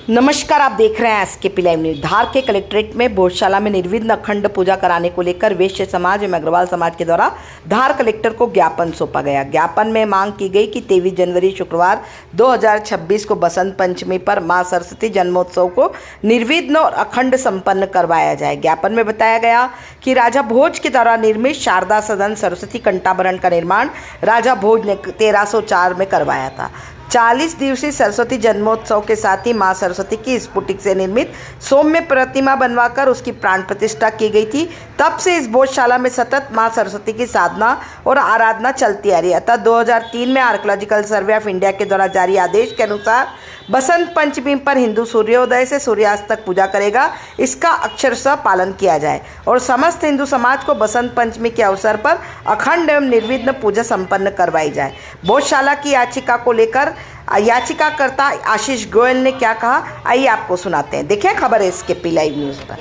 नमस्कार, आप देख रहे हैं एसकेपी लाइव न्यूज। धार के कलेक्ट्रेट में भोजशाला में निर्विघ्न अखंड पूजा कराने को लेकर वैश्य समाज एवं अग्रवाल समाज के द्वारा धार कलेक्टर को ज्ञापन सौंपा गया। ज्ञापन में मांग की गई कि 23 जनवरी शुक्रवार 2026 को बसंत पंचमी पर मां सरस्वती जन्मोत्सव को निर्विघ्न और अखंड संपन्न करवाया जाए। ज्ञापन में बताया गया कि राजा भोज के द्वारा निर्मित शारदा सदन सरस्वती कंटाभरण का निर्माण राजा भोज ने 1304 में करवाया था। 40 दिवसीय सरस्वती जन्मोत्सव के साथ ही मां सरस्वती की स्फटिक से निर्मित सौम्य प्रतिमा बनवाकर उसकी प्राण प्रतिष्ठा की गई थी। तब से इस भोजशाला में सतत मां सरस्वती की साधना और आराधना चलती आ रही है। अतः 2003 में आर्कियोलॉजिकल सर्वे ऑफ इंडिया के द्वारा जारी आदेश के अनुसार बसंत पंचमी पर हिंदू सूर्योदय से सूर्यास्त तक पूजा करेगा, इसका अक्षरशः पालन किया जाए और समस्त हिंदू समाज को बसंत पंचमी के अवसर पर अखंड एवं निर्विघ्न पूजा संपन्न करवाई जाए। भोजशाला की याचिका को लेकर याचिकाकर्ता आशीष गोयल ने क्या कहा, आइए आपको सुनाते हैं। देखें खबर है एसकेपी लाइव न्यूज़ पर।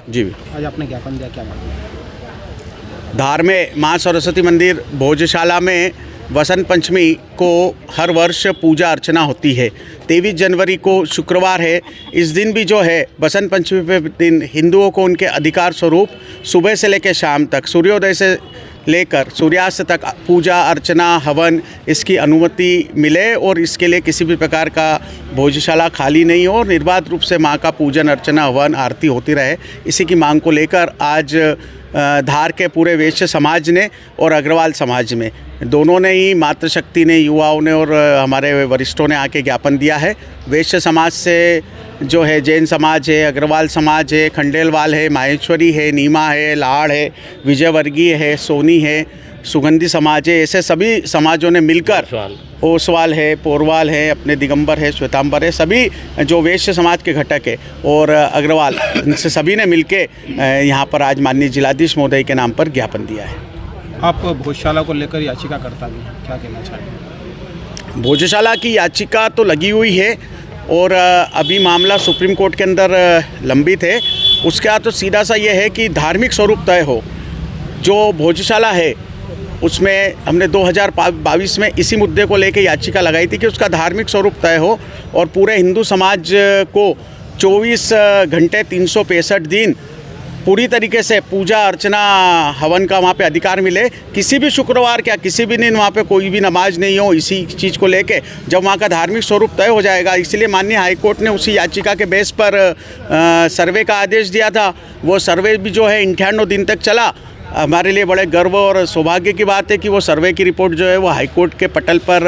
जी, आज आपने ज्ञापन दिया, क्या मांग? धार में मां सरस्वती मंदिर भोजशाला में बसंत पंचमी को हर वर्ष पूजा अर्चना होती है। 23 जनवरी को शुक्रवार है। इस दिन भी जो है बसंत पंचमी पे दिन हिंदुओं को उनके अधिकार स्वरूप सुबह से लेकर शाम तक, सूर्योदय से लेकर सूर्यास्त तक पूजा अर्चना हवन इसकी अनुमति मिले और इसके लिए किसी भी प्रकार का भोजशाला खाली नहीं हो और निर्बाध रूप से माँ का पूजन अर्चना हवन आरती होती रहे। इसी की मांग को लेकर आज धार के पूरे वैश्य समाज ने और अग्रवाल समाज में दोनों ने ही, मातृशक्ति ने, युवाओं ने और हमारे वरिष्ठों ने आके ज्ञापन दिया है। वैश्य समाज से जो है जैन समाज है, अग्रवाल समाज है, खंडेलवाल है, माहेश्वरी है, नीमा है, लाड़ है, विजयवर्गीय है, सोनी है, सुगंधी समाज है, ऐसे सभी समाजों ने मिलकर, ओसवाल है, पोरवाल है, अपने दिगंबर है, श्वेतांबर है, सभी जो वैश्य समाज के घटक है और अग्रवाल, इनसे सभी ने मिलके यहाँ पर आज माननीय जिलाधीश महोदय के नाम पर ज्ञापन दिया है। आप भोजशाला को लेकर याचिका करता भी हैं, क्या कहना चाहेंगे? भोजशाला की याचिका तो लगी हुई है और अभी मामला सुप्रीम कोर्ट के अंदर लंबित है। उसका तो सीधा सा ये है कि धार्मिक स्वरूप तय हो। जो भोजशाला है उसमें हमने 2022 में इसी मुद्दे को लेकर याचिका लगाई थी कि उसका धार्मिक स्वरूप तय हो और पूरे हिंदू समाज को 24 घंटे 365 दिन पूरी तरीके से पूजा अर्चना हवन का वहाँ पे अधिकार मिले। किसी भी शुक्रवार क्या किसी भी दिन वहाँ पे कोई भी नमाज नहीं हो, इसी चीज़ को लेके जब वहाँ का धार्मिक स्वरूप तय हो जाएगा। इसलिए माननीय हाईकोर्ट ने उसी याचिका के बेस पर सर्वे का आदेश दिया था। वो सर्वे भी जो है 98 दिन तक चला। हमारे लिए बड़े गर्व और सौभाग्य की बात है कि वो सर्वे की रिपोर्ट जो है वो हाईकोर्ट के पटल पर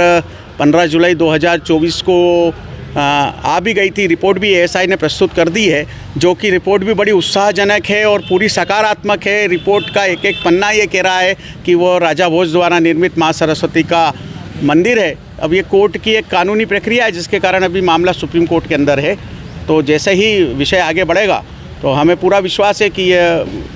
15 जुलाई 2024 को आ भी गई थी। रिपोर्ट भी एएसआई ने प्रस्तुत कर दी है, जो कि रिपोर्ट भी बड़ी उत्साहजनक है और पूरी सकारात्मक है। रिपोर्ट का एक एक पन्ना ये कह रहा है कि वो राजा भोज द्वारा निर्मित मां सरस्वती का मंदिर है। अब ये कोर्ट की एक कानूनी प्रक्रिया है जिसके कारण अभी मामला सुप्रीम कोर्ट के अंदर है। तो जैसे ही विषय आगे बढ़ेगा तो हमें पूरा विश्वास है कि ये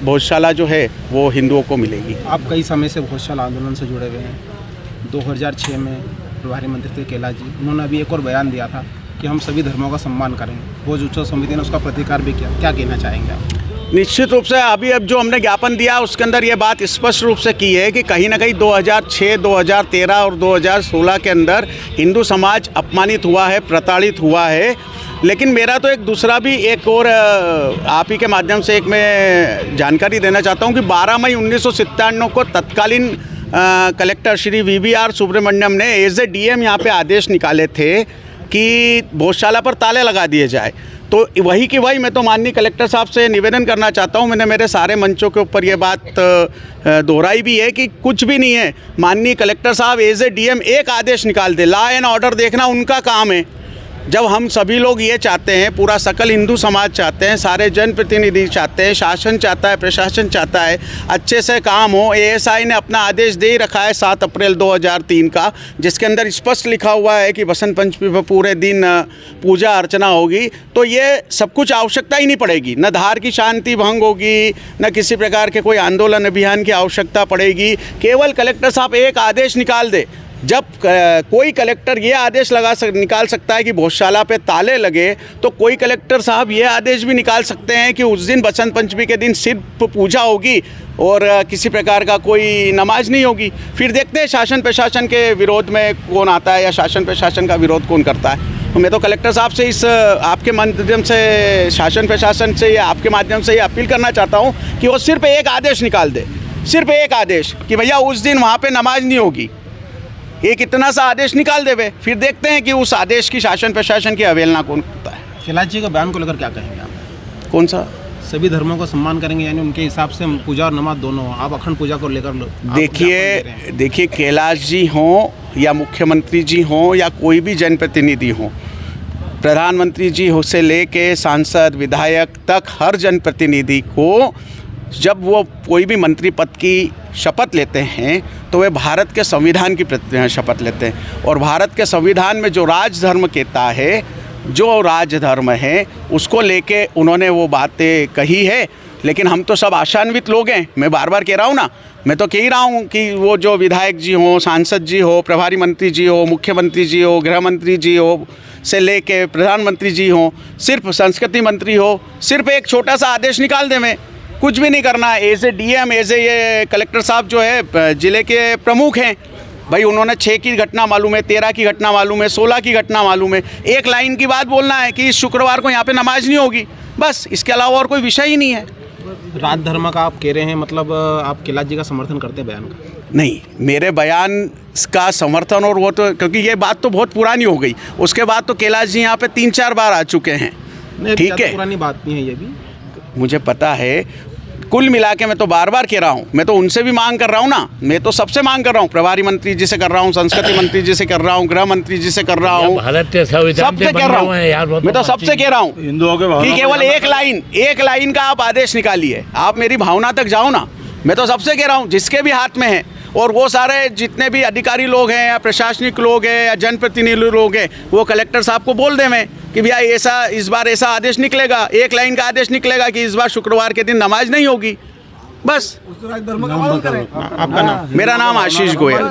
भोजशाला जो है वो हिंदुओं को मिलेगी। आप कई समय से भोजशाला आंदोलन से जुड़े हुए हैं। 2006 में प्रभारी मंत्री थे कैलाश जी, उन्होंने अभी एक और बयान दिया था कि हम सभी धर्मों का सम्मान करेंगे। भोज उत्सव समिति ने उसका प्रतिकार भी किया, क्या कहना चाहेंगे आप? निश्चित रूप से अभी अब जो हमने ज्ञापन दिया उसके अंदर ये बात स्पष्ट रूप से की है कि कहीं ना कहीं 2006, 2013 और 2016 के अंदर हिंदू समाज अपमानित हुआ है, प्रताड़ित हुआ है। लेकिन मेरा तो एक दूसरा भी एक और आप ही के माध्यम से एक मैं जानकारी देना चाहता हूँ कि 12 मई 1997 को तत्कालीन कलेक्टर श्री VVR सुब्रमण्यम ने एज ए DM यहाँ पे आदेश निकाले थे कि भोजशाला पर ताले लगा दिए जाए। तो वही की वही मैं तो माननीय कलेक्टर साहब से निवेदन करना चाहता हूँ। मैंने मेरे सारे मंचों के ऊपर ये बात दोहराई भी है कि कुछ भी नहीं है। माननीय कलेक्टर साहब एज ए DM एक आदेश निकाल दे, लॉ एंड ऑर्डर देखना उनका काम है। जब हम सभी लोग ये चाहते हैं, पूरा सकल हिंदू समाज चाहते हैं, सारे जनप्रतिनिधि चाहते हैं, शासन चाहता है, प्रशासन चाहता है अच्छे से काम हो। एएसआई ने अपना आदेश दे ही रखा है 7 अप्रैल 2003 का, जिसके अंदर स्पष्ट लिखा हुआ है कि बसंत पंचमी पर पूरे दिन पूजा अर्चना होगी। तो ये सब कुछ आवश्यकता ही नहीं पड़ेगी, न धार की शांति भंग होगी, न किसी प्रकार के कोई आंदोलन अभियान की आवश्यकता पड़ेगी। केवल कलेक्टर साहब एक आदेश निकाल दे। जब कोई कलेक्टर ये आदेश निकाल सकता है कि भोजशाला पे ताले लगे, तो कोई कलेक्टर साहब ये आदेश भी निकाल सकते हैं कि उस दिन बसंत पंचमी के दिन सिर्फ पूजा होगी और किसी प्रकार का कोई नमाज नहीं होगी। फिर देखते हैं शासन प्रशासन के विरोध में कौन आता है या शासन प्रशासन का विरोध कौन करता है। तो मैं तो कलेक्टर साहब से इस आपके माध्यम से शासन प्रशासन से या आपके माध्यम से ये अपील करना चाहता हूँ कि वो सिर्फ एक आदेश निकाल दे, सिर्फ एक आदेश कि भैया उस दिन वहाँ पे नमाज नहीं होगी। एक इतना सा आदेश निकाल देवे, फिर देखते हैं कि उस आदेश की शासन प्रशासन की अवहेलना कौन करता है। कैलाश जी के बयान को लेकर क्या कहेंगे आप? कौन सा? सभी धर्मों का सम्मान करेंगे, यानी उनके हिसाब से पूजा और नमाज दोनों, आप अखंड पूजा को लेकर देखिए कैलाश जी हों या मुख्यमंत्री जी हों या कोई भी जनप्रतिनिधि हों, प्रधानमंत्री जी हो से लेके सांसद विधायक तक, हर जनप्रतिनिधि को जब वो कोई भी मंत्री पद की शपथ लेते हैं तो वे भारत के संविधान की शपथ लेते हैं। और भारत के संविधान में जो राजधर्म कहता है, जो राजधर्म है, उसको लेके उन्होंने वो बातें कही है। लेकिन हम तो सब आशान्वित लोग हैं, मैं बार बार कह रहा हूँ ना, मैं तो कह ही रहा हूँ कि वो जो विधायक जी हो, सांसद जी हो, प्रभारी मंत्री जी हो, मुख्यमंत्री जी हो, गृह मंत्री जी हो से लेके प्रधानमंत्री जी हो, सिर्फ संस्कृति मंत्री हो, सिर्फ एक छोटा सा आदेश निकाल दें, मैं कुछ भी नहीं करना। As a DM, as a ये कलेक्टर साहब जो है ज़िले के प्रमुख हैं भाई, उन्होंने 6 की घटना मालूम है, 13 की घटना मालूम है, 16 की घटना मालूम है। एक लाइन की बात बोलना है कि इस शुक्रवार को यहाँ पे नमाज नहीं होगी, बस, इसके अलावा और कोई विषय ही नहीं है। राजधर्म का आप कह रहे हैं, मतलब आप कैलाश जी का समर्थन करते हैं बयान का? नहीं, मेरे बयान का समर्थन और वो तो, क्योंकि ये बात तो बहुत पुरानी हो गई, उसके बाद तो कैलाश जी यहाँ पे 3-4 बार आ चुके हैं। ठीक है, पुरानी बात नहीं है ये भी, मुझे पता है। कुल मिला के मैं तो बार बार कह रहा हूँ, मैं तो उनसे भी मांग कर रहा हूँ ना, मैं तो सबसे मांग कर रहा हूँ, प्रभारी मंत्री जी से कर रहा हूँ, संस्कृति मंत्री जी से कर रहा हूँ, गृह मंत्री जी से कर रहा हूँ, सबसे कह रहा हूँ, मैं तो सबसे कह रहा हूँ कि केवल एक लाइन का आप आदेश निकालिए। आप मेरी भावना तक जाओ ना, मैं तो सबसे कह रहा हूँ जिसके भी हाथ में है, और वो सारे जितने भी अधिकारी लोग हैं या प्रशासनिक लोग हैं या जनप्रतिनिधि लोग हैं, वो कलेक्टर साहब को बोल दें मैं कि भैया ऐसा इस बार ऐसा आदेश निकलेगा, एक लाइन का आदेश निकलेगा कि इस बार शुक्रवार के दिन नमाज नहीं होगी, बस। आपका नाम? मेरा नाम आशीष गोयल।